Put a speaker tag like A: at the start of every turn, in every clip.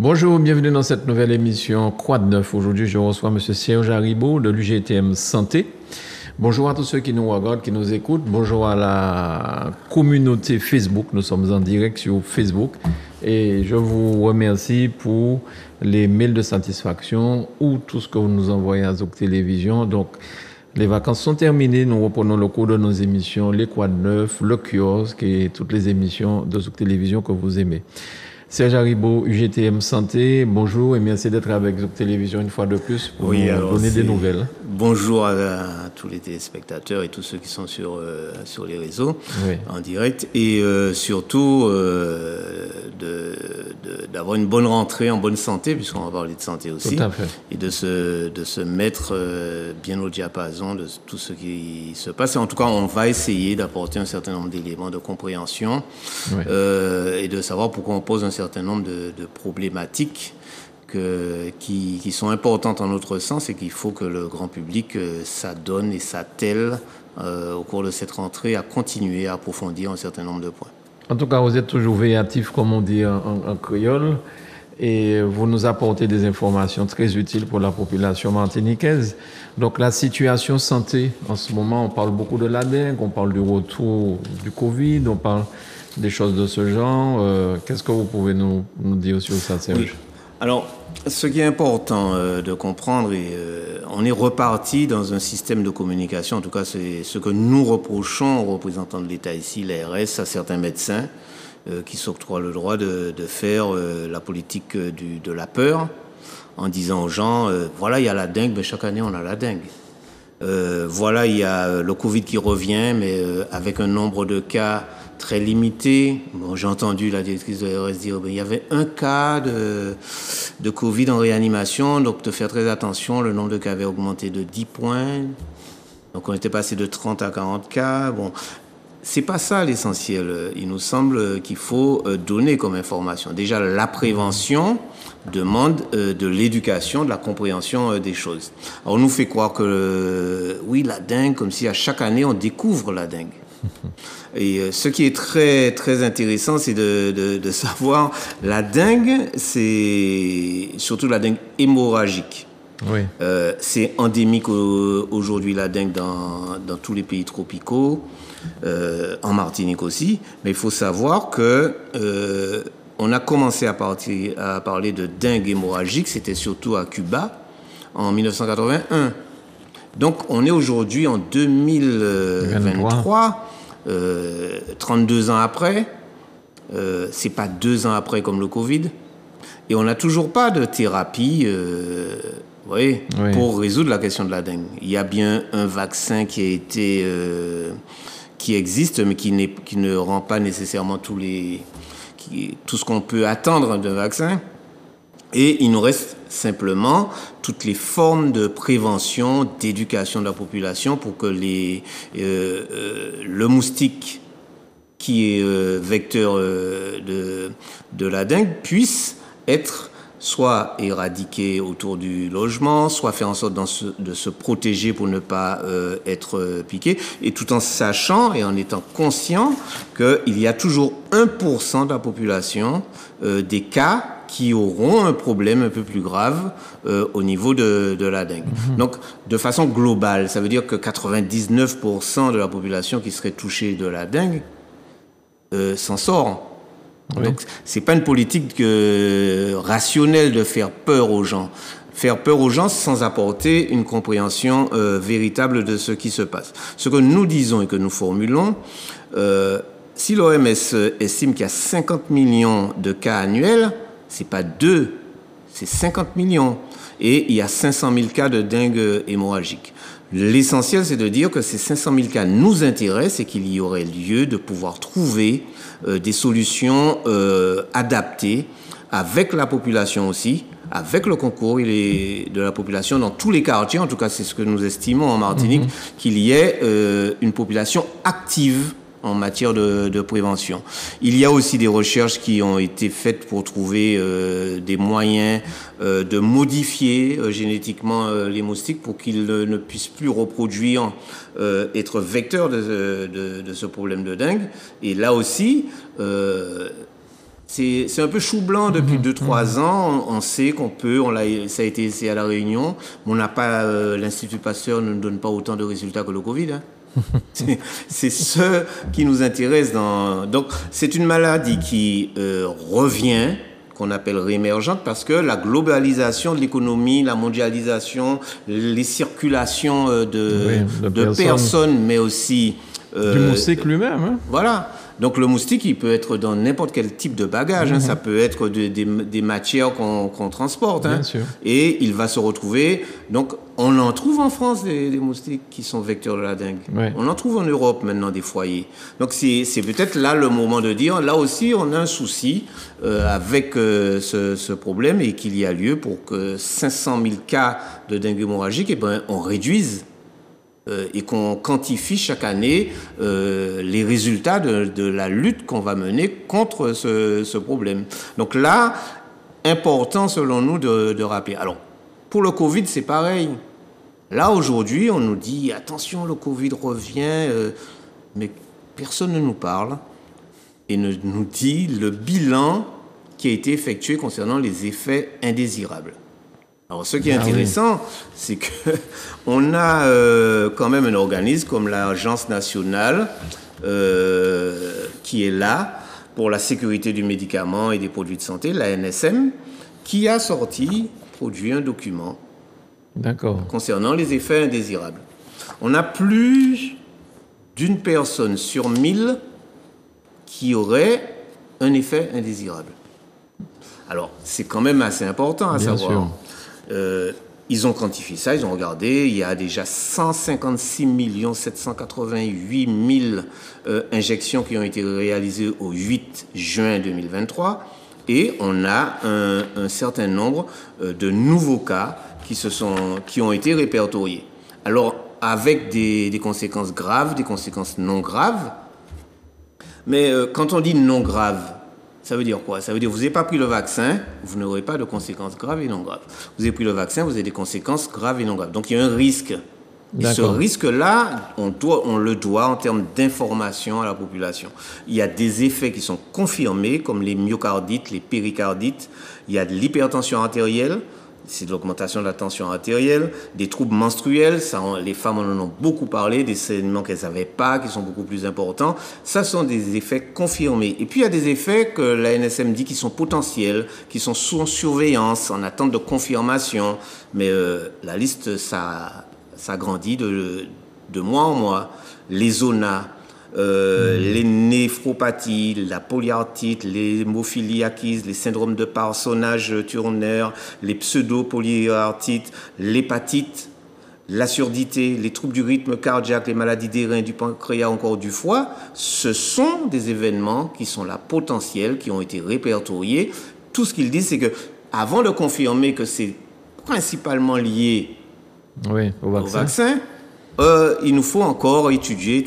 A: Bonjour, bienvenue dans cette nouvelle émission Quoi de neuf. Aujourd'hui, je reçois M. Serge Haribo de l'UGTM Santé. Bonjour à tous ceux qui nous regardent, qui nous écoutent. Bonjour à la communauté Facebook. Nous sommes en direct sur Facebook. Et je vous remercie pour les mails de satisfaction ou tout ce que vous nous envoyez à Zouk Télévision. Donc, les vacances sont terminées. Nous reprenons le cours de nos émissions, les Quoi de neuf, le kiosque et toutes les émissions de Zouk Télévision que vous aimez. Serge Haribo, UGTM Santé, bonjour et merci d'être avec Zouk Télévision une fois de plus pour nous donner des nouvelles.
B: Bonjour à tous les téléspectateurs et tous ceux qui sont sur les réseaux en direct et surtout d'avoir une bonne rentrée en bonne santé, puisqu'on va parler de santé aussi.
A: Tout à fait.
B: Et de se mettre bien au diapason de tout ce qui se passe. Et en tout cas, on va essayer d'apporter un certain nombre d'éléments de compréhension et de savoir pourquoi on pose un certain nombre de problématiques qui sont importantes en notre sens et qu'il faut que le grand public s'adonne et s'attelle au cours de cette rentrée à continuer à approfondir un certain nombre de points.
A: En tout cas, vous êtes toujours véatif, comme on dit en créole, et vous nous apportez des informations très utiles pour la population martiniquaise. Donc, la situation santé, en ce moment, on parle beaucoup de la dengue, on parle du retour du Covid, on parle des choses de ce genre. Qu'est-ce que vous pouvez nous dire sur ça, Serge?
B: Oui. Alors, ce qui est important de comprendre, on est reparti dans un système de communication, en tout cas c'est ce que nous reprochons aux représentants de l'État ici, l'ARS, à certains médecins qui s'octroient le droit de faire la politique de la peur, en disant aux gens, voilà, il y a la dengue, mais chaque année on a la dengue. Voilà, il y a le Covid qui revient, mais avec un nombre de cas très limité. Bon, j'ai entendu la directrice de l'ARS dire il y avait un cas de Covid en réanimation, donc de faire très attention, le nombre de cas avait augmenté de 10 points. Donc on était passé de 30 à 40 cas. Bon, c'est pas ça l'essentiel. Il nous semble qu'il faut donner comme information. Déjà, la prévention demande de l'éducation, de la compréhension des choses. Alors on nous fait croire que oui, la dengue, comme si à chaque année on découvre la dengue. Et ce qui est très très intéressant, c'est de savoir la dengue, c'est surtout la dengue hémorragique.
A: Oui.
B: C'est endémique aujourd'hui la dengue dans tous les pays tropicaux, en Martinique aussi. Mais il faut savoir que on a commencé à parler de dengue hémorragique, c'était surtout à Cuba en 1981. Donc on est aujourd'hui en 2023. 32 ans après, c'est pas 2 ans après comme le Covid, et on n'a toujours pas de thérapie pour résoudre la question de la dengue. Il y a bien un vaccin qui existe, mais qui ne rend pas nécessairement tout ce qu'on peut attendre d'un vaccin. Et il nous reste simplement toutes les formes de prévention, d'éducation de la population pour que le moustique qui est vecteur de la dengue puisse être soit éradiqué autour du logement, soit faire en sorte de se protéger pour ne pas être piqué, et tout en sachant et en étant conscient qu'il y a toujours 1% de la population des cas qui auront un problème un peu plus grave au niveau de la dengue. Donc, de façon globale, ça veut dire que 99% de la population qui serait touchée de la dengue s'en sort. Oui. Donc, c'est pas une politique rationnelle de faire peur aux gens. Faire peur aux gens sans apporter une compréhension véritable de ce qui se passe. Ce que nous disons et que nous formulons, si l'OMS estime qu'il y a 50 millions de cas annuels, c'est pas 2, c'est 50 millions. Et il y a 500 000 cas de dengue hémorragique. L'essentiel, c'est de dire que ces 500 000 cas nous intéressent et qu'il y aurait lieu de pouvoir trouver des solutions adaptées avec la population aussi, avec le concours de la population dans tous les quartiers. En tout cas, c'est ce que nous estimons en Martinique, qu'il y ait une population active en matière de prévention. Il y a aussi des recherches qui ont été faites pour trouver des moyens de modifier génétiquement les moustiques pour qu'ils ne puissent plus reproduire, être vecteurs de ce problème de dengue. Et là aussi, c'est un peu chou blanc depuis 2-3 ans. On sait qu'on peut, ça a été essayé à La Réunion, mais on n'a pas, l'Institut Pasteur ne nous donne pas autant de résultats que le Covid. Hein. C'est ce qui nous intéresse. Donc, c'est une maladie qui revient, qu'on appelle réémergente, parce que la globalisation de l'économie, la mondialisation, les circulations de personnes, mais aussi...
A: du moustique lui-même. Hein?
B: Voilà. Donc le moustique, il peut être dans n'importe quel type de bagage. Hein. Ça peut être des matières qu'on transporte. Hein.
A: Bien sûr.
B: Et il va se retrouver... Donc on en trouve en France des moustiques qui sont vecteurs de la dengue.
A: Ouais.
B: On en trouve en Europe maintenant des foyers. Donc c'est peut-être là le moment de dire, là aussi on a un souci avec ce problème et qu'il y a lieu pour que 500 000 cas de dengue hémorragique, on réduise et qu'on quantifie chaque année les résultats de la lutte qu'on va mener contre ce problème. Donc là, important selon nous de rappeler. Alors, pour le Covid, c'est pareil. Là, aujourd'hui, on nous dit, attention, le Covid revient, mais personne ne nous parle et ne nous dit le bilan qui a été effectué concernant les effets indésirables. Alors, ce qui est intéressant, c'est qu'on a quand même un organisme comme l'Agence nationale qui est là pour la sécurité du médicament et des produits de santé, l'ANSM, qui a produit un document concernant les effets indésirables. On a plus d'une personne sur 1000 qui aurait un effet indésirable. Alors, c'est quand même assez important à savoir. Sûr. Ils ont quantifié ça, ils ont regardé, il y a déjà 156 788 000 injections qui ont été réalisées au 8 juin 2023 et on a un certain nombre de nouveaux cas qui ont été répertoriés. Alors, avec des conséquences graves, des conséquences non graves, mais quand on dit non graves, ça veut dire quoi? Ça veut dire que vous n'avez pas pris le vaccin, vous n'aurez pas de conséquences graves et non graves. Vous avez pris le vaccin, vous avez des conséquences graves et non graves. Donc il y a un risque. Et ce risque-là, on le doit en termes d'information à la population. Il y a des effets qui sont confirmés, comme les myocardites, les péricardites. Il y a de l'hypertension artérielle. C'est de l'augmentation de la tension artérielle, des troubles menstruels, ça, les femmes en ont beaucoup parlé, des saignements qu'elles n'avaient pas, qui sont beaucoup plus importants. Ça sont des effets confirmés. Et puis il y a des effets que la NSM dit qui sont potentiels, qui sont sous surveillance, en attente de confirmation. Mais la liste, ça grandit de mois en mois. Les zonas, les néphropathies, la polyarthrite, l'hémophilie acquise, les syndromes de Parsonage-Turner, les pseudo-polyarthrites, l'hépatite, la surdité, les troubles du rythme cardiaque, les maladies des reins, du pancréas, encore du foie, ce sont des événements qui sont là potentiels, qui ont été répertoriés. Tout ce qu'ils disent, c'est que avant de confirmer que c'est principalement lié au vaccin, il nous faut encore étudier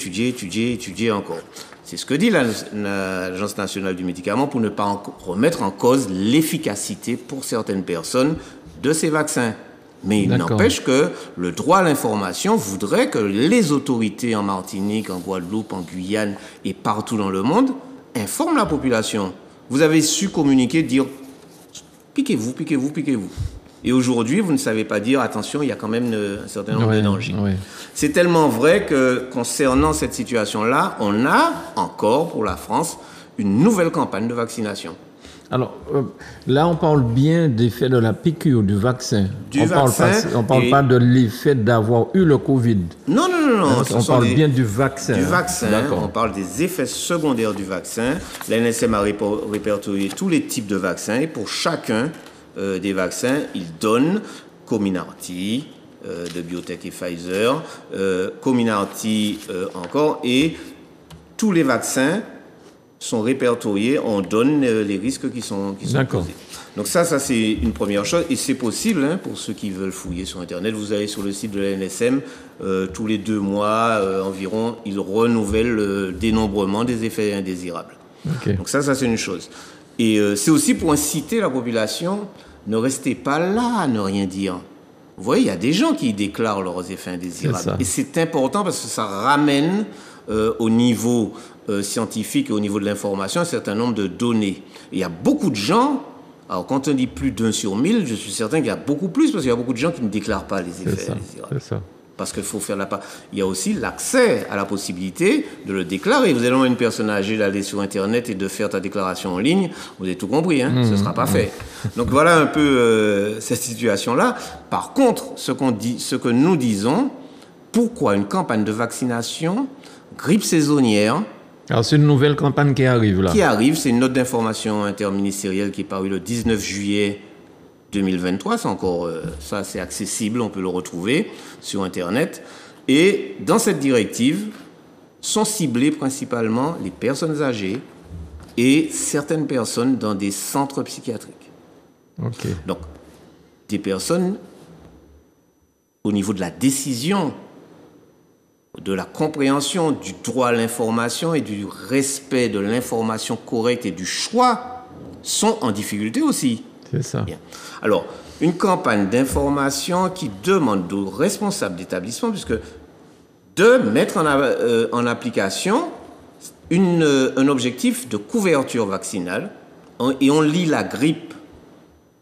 B: encore. C'est ce que dit l'Agence nationale du médicament pour ne pas remettre en cause l'efficacité pour certaines personnes de ces vaccins. Mais il n'empêche que le droit à l'information voudrait que les autorités en Martinique, en Guadeloupe, en Guyane et partout dans le monde informent la population. Vous avez su communiquer, dire piquez-vous. Et aujourd'hui, vous ne savez pas dire, attention, il y a quand même un certain nombre de dangers. C'est tellement vrai que concernant cette situation-là, on a encore pour la France une nouvelle campagne de vaccination.
A: Alors, là, on parle bien d'effet de la piqûre, du vaccin. On parle pas de l'effet d'avoir eu le Covid.
B: Non.
A: On parle bien du vaccin.
B: Du vaccin, on parle des effets secondaires du vaccin. L'ANSM a répertorié tous les types de vaccins et pour chacun des vaccins, il donne Comirnaty de Biotech et Pfizer, Comirnaty encore, et tous les vaccins sont répertoriés, on donne les risques qui sont posés. Donc ça c'est une première chose, et c'est possible pour ceux qui veulent fouiller sur Internet. Vous allez sur le site de la NSM, tous les 2 mois environ, ils renouvellent le dénombrement des effets indésirables. Donc ça c'est une chose. Et c'est aussi pour inciter la population, ne restez pas là à ne rien dire. vous voyez, il y a des gens qui déclarent leurs effets indésirables. Et c'est important parce que ça ramène au niveau scientifique et au niveau de l'information un certain nombre de données. Et il y a beaucoup de gens, alors quand on dit plus d'1 sur 1000, je suis certain qu'il y a beaucoup plus parce qu'il y a beaucoup de gens qui ne déclarent pas les effets indésirables.
A: C'est ça.
B: Parce qu'il faut faire il y a aussi l'accès à la possibilité de le déclarer. Vous allez demander à une personne âgée d'aller sur Internet et de faire ta déclaration en ligne, vous avez tout compris, hein, ce ne sera pas fait. Donc voilà un peu cette situation-là. Par contre, ce que nous disons, pourquoi une campagne de vaccination, grippe saisonnière.
A: Alors c'est une nouvelle campagne qui arrive là.
B: C'est une note d'information interministérielle qui est parue le 19 juillet 2023, c'est encore ça, c'est accessible, on peut le retrouver sur Internet. Et dans cette directive, sont ciblées principalement les personnes âgées et certaines personnes dans des centres psychiatriques.
A: Okay.
B: Donc, des personnes au niveau de la décision, de la compréhension du droit à l'information et du respect de l'information correcte et du choix sont en difficulté aussi.
A: C'est ça.
B: Bien. Alors, une campagne d'information qui demande aux responsables d'établissement, puisque de mettre en application un objectif de couverture vaccinale, et on lie la grippe,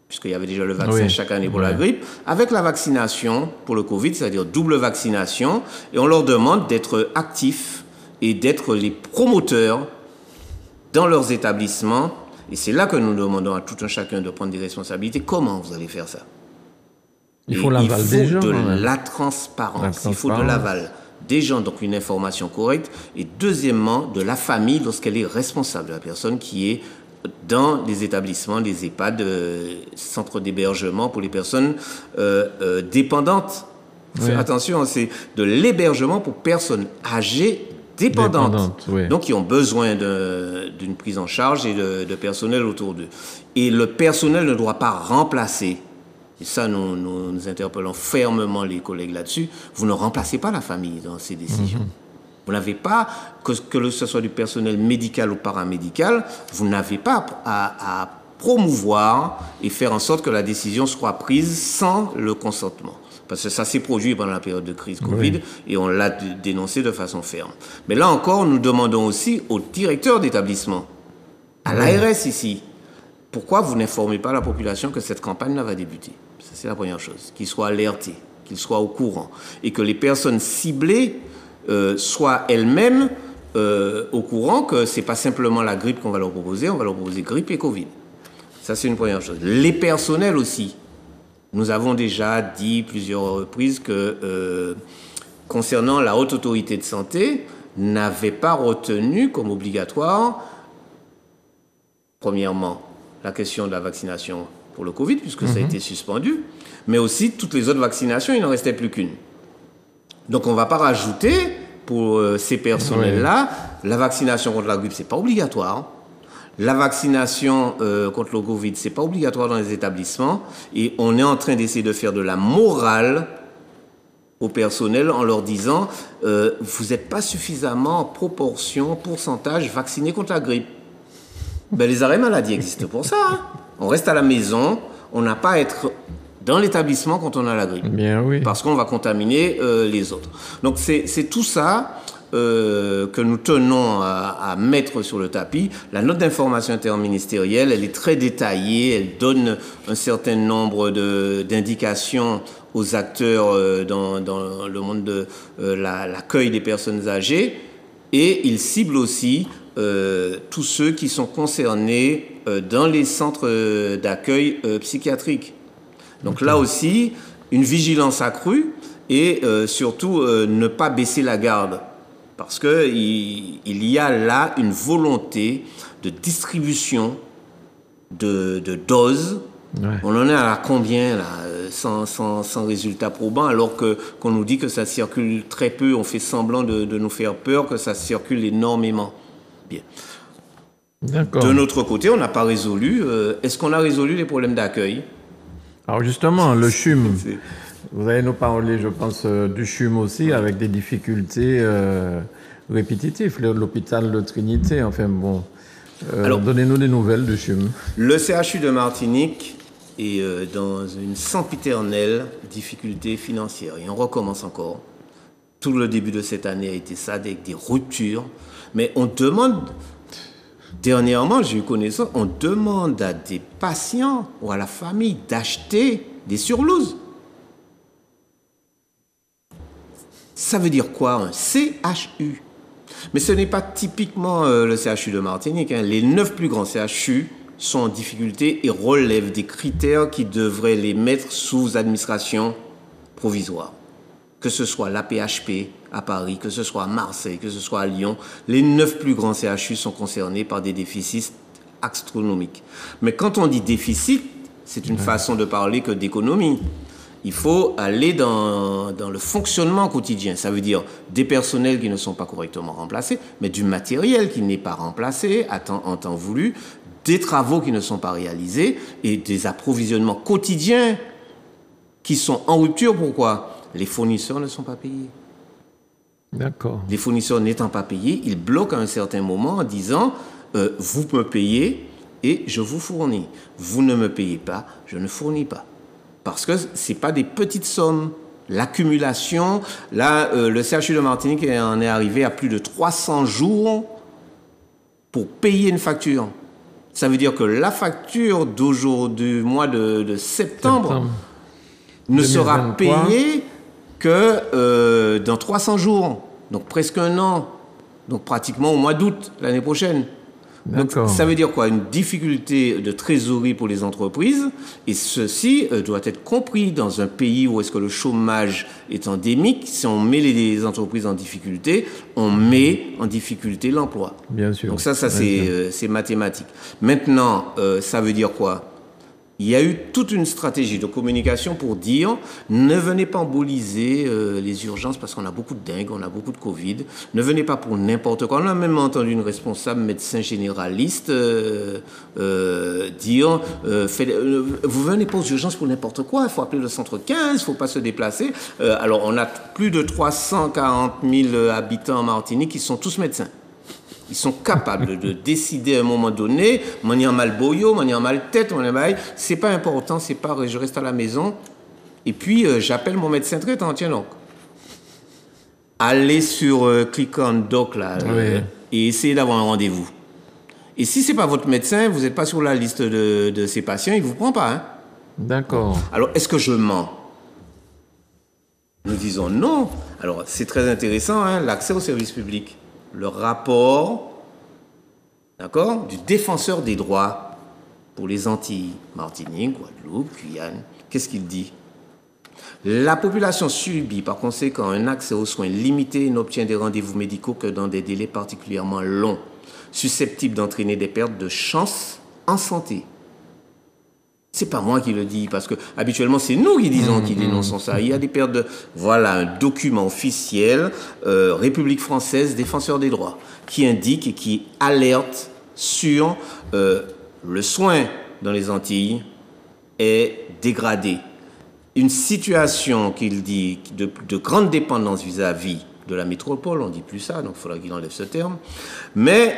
B: puisqu'il y avait déjà le vaccin chaque année pour la grippe, avec la vaccination pour le Covid, c'est-à-dire double vaccination, et on leur demande d'être actifs et d'être les promoteurs dans leurs établissements. Et c'est là que nous demandons à tout un chacun de prendre des responsabilités. Comment vous allez faire ça?
A: Il faut l'aval des gens.
B: Il faut de la transparence. Il faut de l'aval des gens, donc une information correcte. Et deuxièmement, de la famille lorsqu'elle est responsable de la personne qui est dans les établissements, les EHPAD, centres d'hébergement pour les personnes dépendantes. Faites attention, c'est de l'hébergement pour personnes âgées dépendantes, donc qui ont besoin d'une prise en charge et de personnel autour d'eux. Et le personnel ne doit pas remplacer, et ça nous interpellons fermement les collègues là-dessus, vous ne remplacez pas la famille dans ces décisions. Vous n'avez pas, que ce soit du personnel médical ou paramédical, vous n'avez pas à promouvoir et faire en sorte que la décision soit prise sans le consentement. Parce que ça s'est produit pendant la période de crise Covid et on l'a dénoncé de façon ferme. Mais là encore, nous demandons aussi au directeur d'établissement, à l'ARS ici, pourquoi vous n'informez pas la population que cette campagne va débuter? Ça, c'est la première chose. Qu'ils soient alertés, qu'ils soient au courant. Et que les personnes ciblées soient elles-mêmes au courant que ce n'est pas simplement la grippe qu'on va leur proposer, on va leur proposer grippe et Covid. Ça, c'est une première chose. Les personnels aussi. Nous avons déjà dit plusieurs reprises que, concernant la Haute Autorité de Santé, n'avait pas retenu comme obligatoire, premièrement, la question de la vaccination pour le Covid, puisque ça a été suspendu, mais aussi toutes les autres vaccinations, il n'en restait plus qu'une. Donc on ne va pas rajouter pour ces personnels-là, la vaccination contre la grippe, ce n'est pas obligatoire. La vaccination contre le Covid, ce n'est pas obligatoire dans les établissements. Et on est en train d'essayer de faire de la morale au personnel en leur disant vous n'êtes pas suffisamment en proportion, pourcentage vacciné contre la grippe. Ben, les arrêts maladie existent pour ça. Hein. On reste à la maison, on n'a pas à être dans l'établissement quand on a la grippe.
A: Bien, oui.
B: Parce qu'on va contaminer les autres. Donc c'est tout ça que nous tenons à mettre sur le tapis. La note d'information interministérielle, elle est très détaillée, elle donne un certain nombre d'indications aux acteurs dans le monde de l'accueil des personnes âgées, et il cible aussi tous ceux qui sont concernés dans les centres d'accueil psychiatriques. Donc là aussi, une vigilance accrue et surtout ne pas baisser la garde. Parce qu'il y a là une volonté de distribution de doses. Ouais. On en est à combien là, sans résultat probant, alors qu'on nous dit que ça circule très peu, on fait semblant de nous faire peur, que ça circule énormément. Bien. D'accord. De notre côté, on n'a pas résolu. Est-ce qu'on a résolu les problèmes d'accueil?
A: Alors justement, le CHUM, vous allez nous parler, je pense, du CHUM aussi, avec des difficultés répétitives, l'hôpital de Trinité, enfin bon. Alors, donnez-nous des nouvelles du CHUM.
B: Le CHU de Martinique et dans une sempiternelle difficulté financière. Et on recommence encore. Tout le début de cette année a été ça, avec des ruptures. Mais on demande, dernièrement, j'ai eu connaissance, on demande à des patients ou à la famille d'acheter des surlouses. Ça veut dire quoi, un CHU? Mais ce n'est pas typiquement le CHU de Martinique. Hein. Les 9 plus grands CHU sont en difficulté et relèvent des critères qui devraient les mettre sous administration provisoire. Que ce soit l'AP-HP à Paris, que ce soit à Marseille, que ce soit à Lyon, les 9 plus grands CHU sont concernés par des déficits astronomiques. Mais quand on dit déficit, c'est une façon de parler que d'économie. Il faut aller dans le fonctionnement quotidien. Ça veut dire des personnels qui ne sont pas correctement remplacés, mais du matériel qui n'est pas remplacé en temps voulu, des travaux qui ne sont pas réalisés et des approvisionnements quotidiens qui sont en rupture. Pourquoi ? Les fournisseurs ne sont pas payés.
A: D'accord.
B: Les fournisseurs n'étant pas payés, ils bloquent à un certain moment en disant vous me payez et je vous fournis. Vous ne me payez pas, je ne fournis pas. Parce que ce n'est pas des petites sommes. L'accumulation, là, le CHU de Martinique en est arrivé à plus de 300 jours pour payer une facture. Ça veut dire que la facture du mois de septembre ne sera payée que dans 300 jours. Donc presque un an. Donc pratiquement au mois d'août l'année prochaine. Donc, ça veut dire quoi? Une difficulté de trésorerie pour les entreprises, et ceci doit être compris dans un pays où est-ce que le chômage est endémique. Si on met les entreprises en difficulté, on met en difficulté l'emploi.
A: Bien sûr.
B: Donc ça c'est mathématique. Maintenant, ça veut dire quoi? Il y a eu toute une stratégie de communication pour dire ne venez pas emboliser les urgences parce qu'on a beaucoup de dengue, on a beaucoup de Covid. Ne venez pas pour n'importe quoi. On a même entendu une responsable médecin généraliste dire vous venez pas aux urgences pour n'importe quoi, il faut appeler le centre 15, il ne faut pas se déplacer. Alors on a plus de 340 000 habitants en Martinique qui sont tous médecins. Ils sont capables de décider à un moment donné, manière mal boyo, manière mal tête, c'est pas important, c'est pas, je reste à la maison. Et puis, j'appelle mon médecin traitant, tiens donc. Allez sur Click on Doc, là, et essayez d'avoir un rendez-vous. Et si c'est pas votre médecin, vous n'êtes pas sur la liste de ces patients, il vous prend pas, hein.
A: D'accord.
B: Alors, est-ce que je mens? Nous disons non. Alors, c'est très intéressant, hein, l'accès au service public. Le rapport, d'accord, du défenseur des droits pour les Antilles, Martinique, Guadeloupe, Guyane. Qu'est-ce qu'il dit? La population subit par conséquent un accès aux soins limité et n'obtient des rendez-vous médicaux que dans des délais particulièrement longs, susceptibles d'entraîner des pertes de chance en santé. C'est pas moi qui le dis, parce que habituellement c'est nous qui disons, qui dénonçons ça. Il y a des pertes de... Voilà un document officiel, République française, défenseur des droits, qui indique et qui alerte sur le soin dans les Antilles est dégradé. Une situation qu'il dit de grande dépendance vis-à-vis de la métropole, on dit plus ça, donc il faudra qu'il enlève ce terme, mais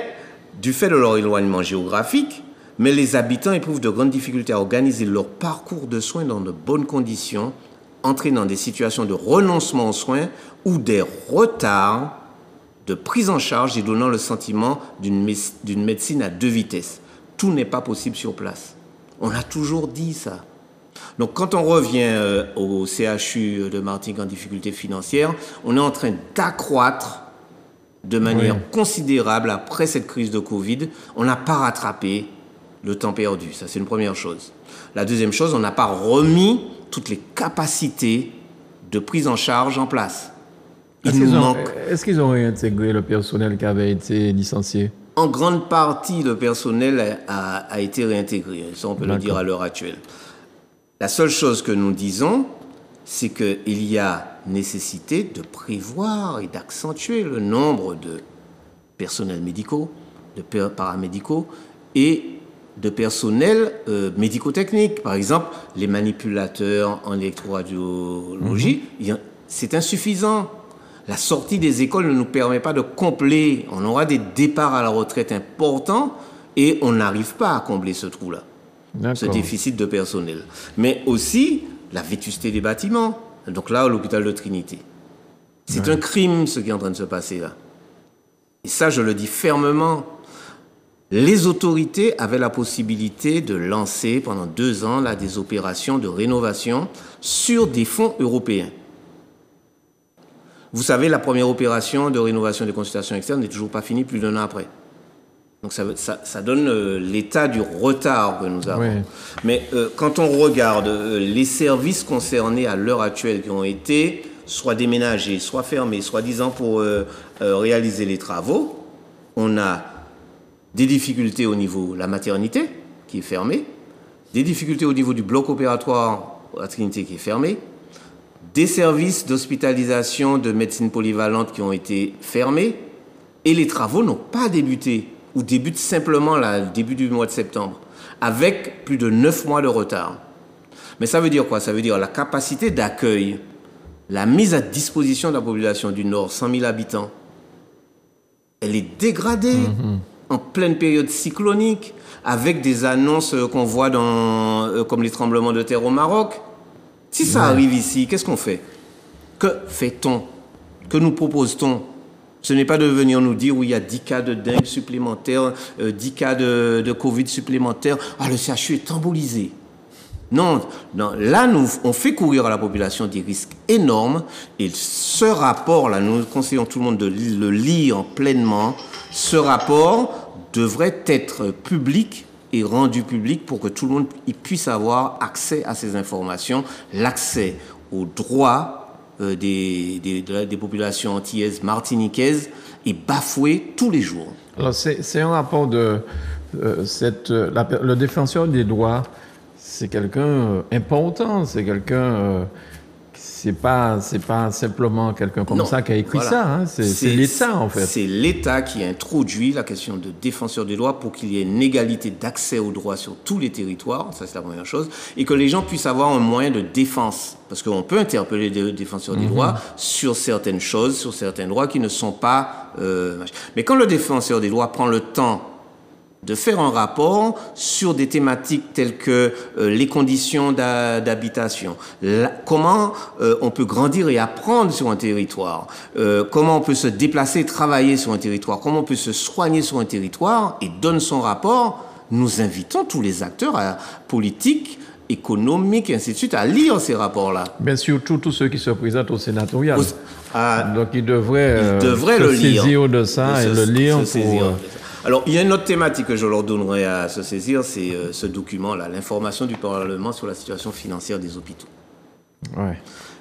B: du fait de leur éloignement géographique, mais les habitants éprouvent de grandes difficultés à organiser leur parcours de soins dans de bonnes conditions, entraînant des situations de renoncement aux soins ou des retards de prise en charge et donnant le sentiment d'une médecine à deux vitesses. Tout n'est pas possible sur place. On a toujours dit ça. Donc quand on revient au CHU de Martinique en difficulté financière, on est en train d'accroître de manière considérable après cette crise de Covid. On n'a pas rattrapé le temps perdu, ça c'est une première chose. La deuxième chose, on n'a pas remis toutes les capacités de prise en charge en place.
A: Est-ce qu'ils ont réintégré le personnel qui avait été licencié?
B: En grande partie, le personnel a été réintégré, ça on peut le dire à l'heure actuelle. La seule chose que nous disons, c'est qu'il y a nécessité de prévoir et d'accentuer le nombre de personnels médicaux, de paramédicaux et de personnel médico-technique. Par exemple, les manipulateurs en électroradiologie, c'est insuffisant. La sortie des écoles ne nous permet pas de combler. On aura des départs à la retraite importants et on n'arrive pas à combler ce trou-là. ce déficit de personnel. Mais aussi la vétusté des bâtiments. Donc là, l'hôpital de Trinité. C'est un crime ce qui est en train de se passer là. Et ça, je le dis fermement. Les autorités avaient la possibilité de lancer pendant 2 ans là, des opérations de rénovation sur des fonds européens. Vous savez, la première opération de rénovation des consultations externes n'est toujours pas finie plus d'1 an après. Donc ça donne l'état du retard que nous avons. Oui. Mais quand on regarde les services concernés à l'heure actuelle qui ont été soit déménagés, soit fermés, soi-disant pour réaliser les travaux, on a des difficultés au niveau de la maternité qui est fermée, des difficultés au niveau du bloc opératoire à Trinité qui est fermé, des services d'hospitalisation de médecine polyvalente qui ont été fermés et les travaux n'ont pas débuté ou débutent simplement là, début du mois de septembre avec plus de 9 mois de retard. Mais ça veut dire quoi? Ça veut dire la capacité d'accueil, la mise à disposition de la population du Nord, 100 000 habitants, elle est dégradée en pleine période cyclonique avec des annonces qu'on voit comme les tremblements de terre au Maroc. Si ça arrive ici, qu'est-ce qu'on fait? Que fait-on? Que nous propose-t-on? Ce n'est pas de venir nous dire où il y a 10 cas de dengue supplémentaires, 10 cas de Covid supplémentaires. Ah, le CHU est embolisé. Non, là, on fait courir à la population des risques énormes. Et ce rapport-là, nous conseillons tout le monde de le lire pleinement. Ce rapport devrait être public et rendu public pour que tout le monde puisse avoir accès à ces informations, l'accès aux droits des populations antillaises, martiniquaises est bafoué tous les jours.
A: Alors c'est un rapport le défenseur des droits, c'est quelqu'un important, c'est quelqu'un c'est pas simplement quelqu'un comme ça qui a écrit ça, hein. C'est l'État en fait.
B: C'est l'État qui a introduit la question de défenseur des droits pour qu'il y ait une égalité d'accès aux droits sur tous les territoires, ça c'est la première chose, et que les gens puissent avoir un moyen de défense, parce qu'on peut interpeller les défenseurs des droits sur certaines choses, sur certains droits qui ne sont pas... Mais quand le défenseur des droits prend le temps de faire un rapport sur des thématiques telles que les conditions d'habitation, comment on peut grandir et apprendre sur un territoire, comment on peut se déplacer et travailler sur un territoire, comment on peut se soigner sur un territoire, et donne son rapport, nous invitons tous les acteurs politiques, économiques et ainsi de suite à lire ces rapports-là.
A: Bien surtout tous ceux qui se présentent au sénatorial. Donc ils devraient
B: le lire,
A: saisir de ça et le lire pour...
B: Alors, il y a une autre thématique que je leur donnerai à se saisir, c'est ce document-là, l'information du Parlement sur la situation financière des hôpitaux.
A: Ouais.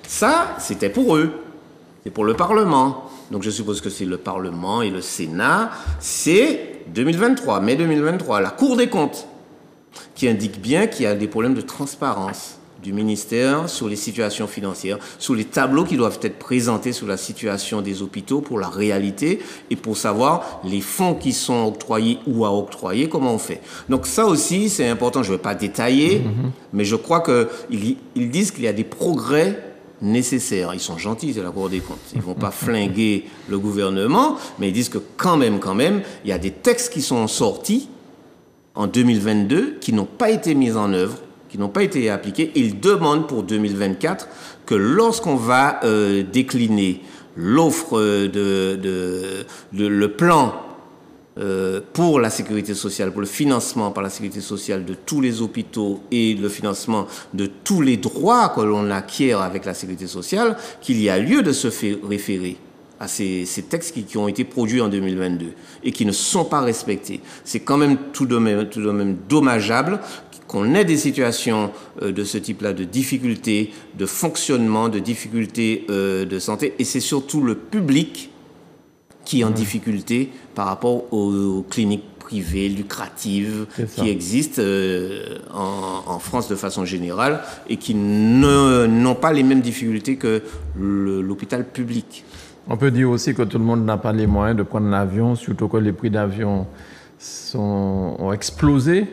B: Ça, c'était pour eux, c'est pour le Parlement. Donc, je suppose que c'est le Parlement et le Sénat. C'est 2023, mai 2023, la Cour des comptes, qui indique bien qu'il y a des problèmes de transparence du ministère sur les situations financières, sur les tableaux qui doivent être présentés sur la situation des hôpitaux pour la réalité et pour savoir les fonds qui sont octroyés ou à octroyer, comment on fait. Donc ça aussi, c'est important, je ne vais pas détailler, mais je crois qu'ils disent qu'il y a des progrès nécessaires. Ils sont gentils, c'est la Cour des comptes. Ils ne vont pas flinguer le gouvernement, mais ils disent que quand même, il y a des textes qui sont sortis en 2022 qui n'ont pas été mis en œuvre, qui n'ont pas été appliqués. Ils demandent pour 2024 que lorsqu'on va décliner l'offre le plan pour la sécurité sociale, pour le financement par la sécurité sociale de tous les hôpitaux et le financement de tous les droits que l'on acquiert avec la sécurité sociale, qu'il y a lieu de se référer à ces textes qui ont été produits en 2022 et qui ne sont pas respectés. C'est quand même tout de même dommageable qu'on ait des situations de ce type-là, de difficultés de fonctionnement, de difficultés de santé, et c'est surtout le public qui est en difficulté par rapport aux cliniques privées, lucratives, qui existent en France de façon générale et qui n'ont pas les mêmes difficultés que l'hôpital public.
A: On peut dire aussi que tout le monde n'a pas les moyens de prendre l'avion, surtout que les prix d'avion ont explosé.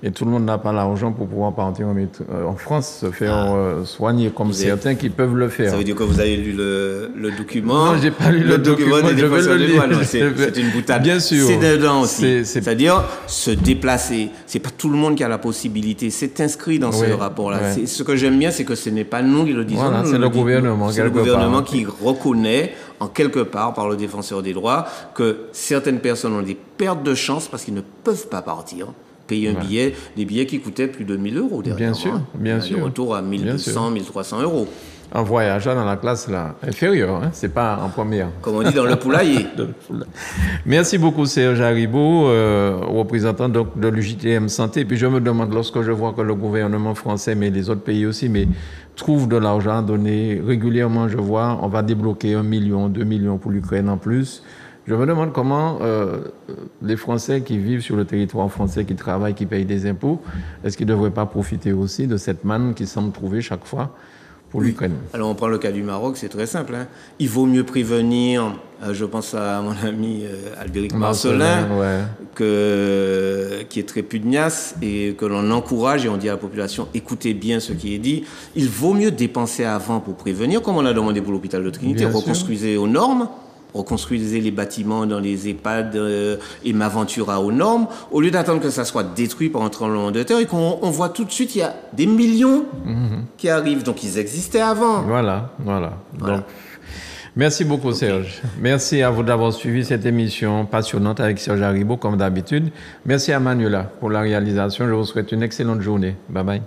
A: Et tout le monde n'a pas l'argent pour pouvoir partir en France, se faire soigner, comme certains qui peuvent le faire.
B: Ça veut dire que vous avez lu le document?
A: Non, j'ai pas lu le document,
B: je vais le lire. C'est une boutade.
A: Bien sûr.
B: C'est dedans aussi. C'est-à-dire, se déplacer. C'est pas tout le monde qui a la possibilité. C'est inscrit dans ce rapport-là. Ouais. Ce que j'aime bien, c'est que ce n'est pas nous qui le disons.
A: Voilà, c'est le gouvernement.
B: C'est le gouvernement qui reconnaît, en quelque part, par le défenseur des droits, que certaines personnes ont des pertes de chance parce qu'ils ne peuvent pas partir. Payer un billet, des billets qui coûtaient plus de 1 000 euros derrière.
A: Bien sûr, bien sûr.
B: Le retour à 1 200, 1 300 euros.
A: En voyageant dans la classe là, inférieure, hein? C'est pas en première.
B: Comme on dit dans le poulailler.
A: Merci beaucoup Serge Haribo, représentant donc de l'UJTM Santé. Puis je me demande, lorsque je vois que le gouvernement français, mais les autres pays aussi, mais trouve de l'argent à donner régulièrement, je vois, on va débloquer 1 million, 2 millions pour l'Ukraine en plus. Je me demande comment les Français qui vivent sur le territoire français, qui travaillent, qui payent des impôts, est-ce qu'ils ne devraient pas profiter aussi de cette manne qui semble trouver chaque fois pour l'Ukraine?
B: Alors on prend le cas du Maroc, c'est très simple. Hein. Il vaut mieux prévenir, je pense à mon ami Albéric Marcelin, qui est très pugnace et que l'on encourage et on dit à la population, écoutez bien ce qui est dit. Il vaut mieux dépenser avant pour prévenir, comme on a demandé pour l'hôpital de Trinité, reconstruisez aux normes. Reconstruisez les bâtiments dans les EHPAD et Maventura aux normes, au lieu d'attendre que ça soit détruit par un tremblement de terre et qu'on voit tout de suite il y a des millions qui arrivent. Donc ils existaient avant.
A: Voilà. Donc, merci beaucoup Serge. Merci à vous d'avoir suivi cette émission passionnante avec Serge Haribo comme d'habitude. Merci à Manuela pour la réalisation. Je vous souhaite une excellente journée. Bye bye.